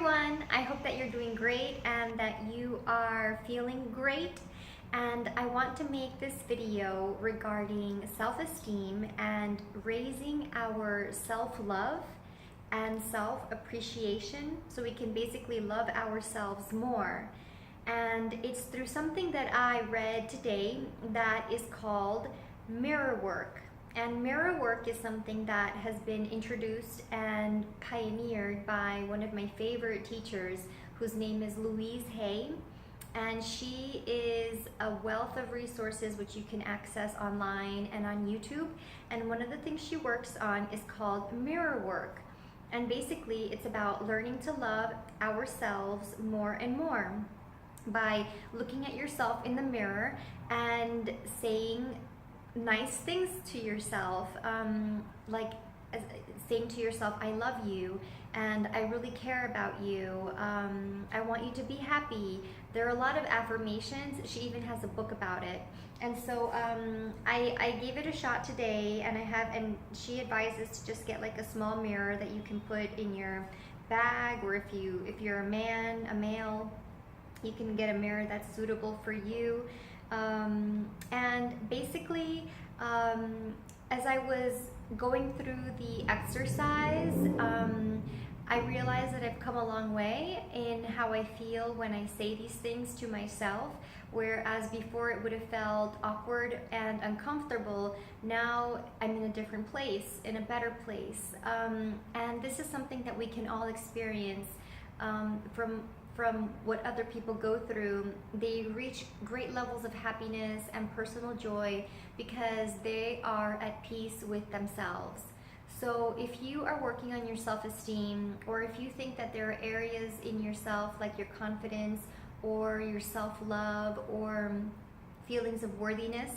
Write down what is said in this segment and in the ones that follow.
everyone. I hope that you're doing great and that you are feeling great. And I want to make this video regarding self-esteem and raising our self-love and self-appreciation so we can basically love ourselves more. And it's through something that I read today that is called mirror work. And mirror work is something that has been introduced and pioneered by one of my favorite teachers, whose name is Louise Hay. And she is a wealth of resources which you can access online and on YouTube. And one of the things she works on is called mirror work. And basically it's about learning to love ourselves more and more by looking at yourself in the mirror and saying nice things to yourself, like saying to yourself, I love you and I really care about you. I want you to be happy. There are a lot of affirmations. She even has a book about it. And so I gave it a shot today, and she advises to just get like a small mirror that you can put in your bag, or if you're a male, you can get a mirror that's suitable for you. And basically, as I was going through the exercise, I realized that I've come a long way in how I feel when I say these things to myself, whereas before it would have felt awkward and uncomfortable. Now I'm in a different place, in a better place. And this is something that we can all experience from what other people go through. They reach great levels of happiness and personal joy because they are at peace with themselves. So if you are working on your self-esteem, or if you think that there are areas in yourself like your confidence or your self-love or feelings of worthiness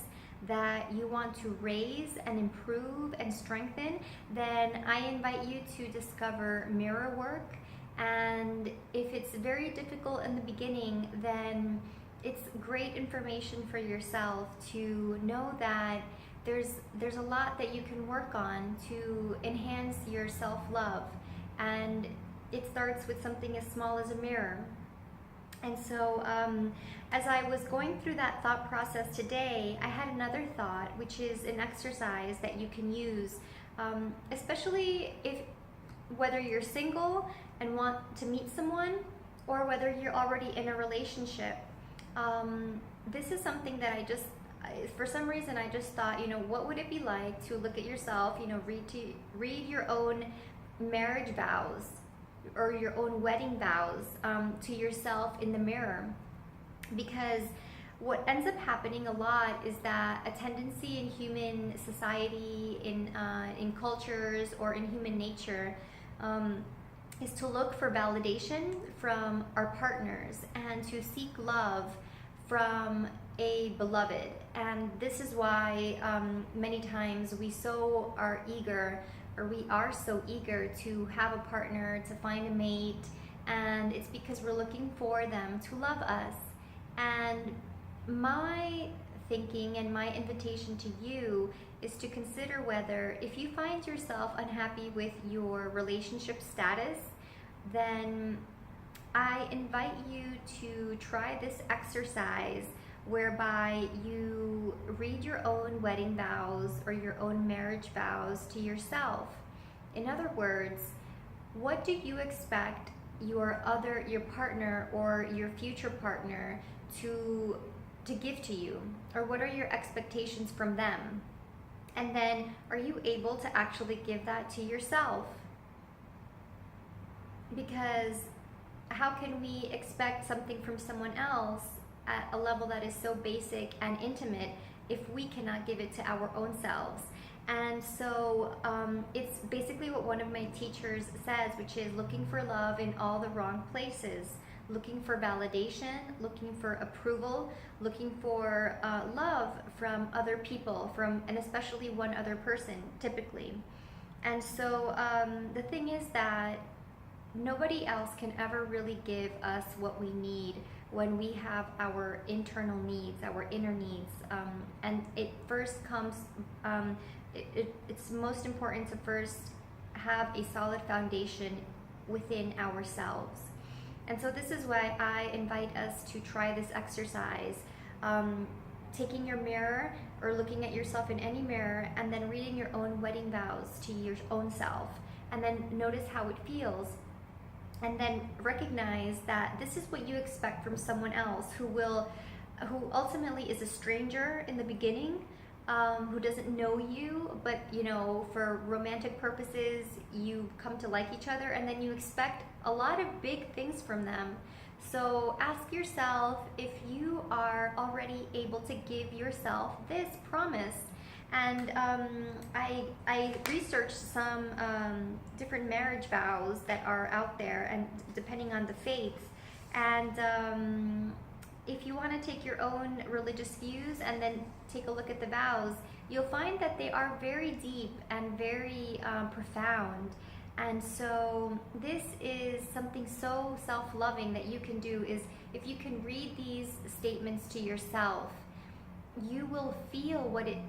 that you want to raise and improve and strengthen, then I invite you to discover mirror work. And if it's very difficult in the beginning, then it's great information for yourself to know that there's a lot that you can work on to enhance your self-love. And it starts with something as small as a mirror. And so as I was going through that thought process today, I had another thought, which is an exercise that you can use, especially whether you're single and want to meet someone, or whether you're already in a relationship. This is something that for some reason I just thought, what would it be like to look at yourself, read your own marriage vows or your own wedding vows to yourself in the mirror. Because what ends up happening a lot is that a tendency in human society, in cultures, or in human nature, is to look for validation from our partners and to seek love from a beloved. And this is why many times we are so eager to have a partner, to find a mate, and it's because we're looking for them to love us. And my thinking and my invitation to you is to consider whether, if you find yourself unhappy with your relationship status, then I invite you to try this exercise whereby you read your own wedding vows or your own marriage vows to yourself. In other words, what do you expect your partner or your future partner to give to you? Or what are your expectations from them? And then, are you able to actually give that to yourself? Because how can we expect something from someone else at a level that is so basic and intimate if we cannot give it to our own selves? And so it's basically what one of my teachers says, which is looking for love in all the wrong places. Looking for validation, looking for approval, looking for love from other people, and especially one other person, typically. And so the thing is that nobody else can ever really give us what we need when we have our internal needs, our inner needs. And it first comes, it's most important to first have a solid foundation within ourselves. And so this is why I invite us to try this exercise. Taking your mirror or looking at yourself in any mirror and then reading your own wedding vows to your own self, and then notice how it feels, and then recognize that this is what you expect from someone else who ultimately is a stranger in the beginning, who doesn't know you, but for romantic purposes you come to like each other, and then you expect a lot of big things from them. So ask yourself if you are already able to give yourself this promise. And I researched some different marriage vows that are out there, and depending on the faiths. And if you want to take your own religious views and then take a look at the vows, you'll find that they are very deep and very profound. And so this is something so self-loving that you can do, is if you can read these statements to yourself, you will feel what it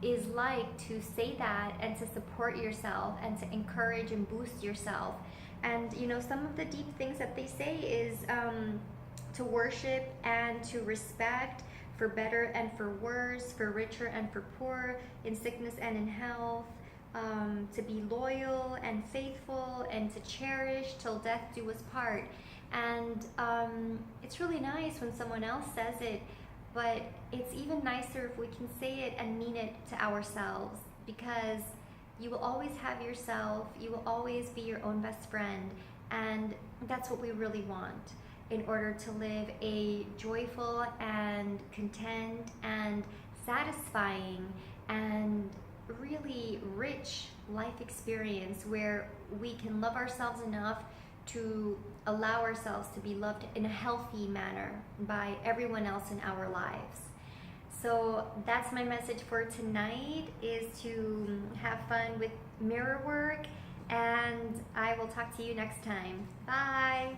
is like to say that and to support yourself and to encourage and boost yourself. And some of the deep things that they say is to worship and to respect, for better and for worse, for richer and for poor, in sickness and in health, to be loyal and faithful, and to cherish till death do us part. And it's really nice when someone else says it, but it's even nicer if we can say it and mean it to ourselves, because you will always have yourself, you will always be your own best friend, and that's what we really want in order to live a joyful and content and satisfying and really rich life experience, where we can love ourselves enough to allow ourselves to be loved in a healthy manner by everyone else in our lives. So that's my message for tonight, is to have fun with mirror work, and I will talk to you next time. Bye!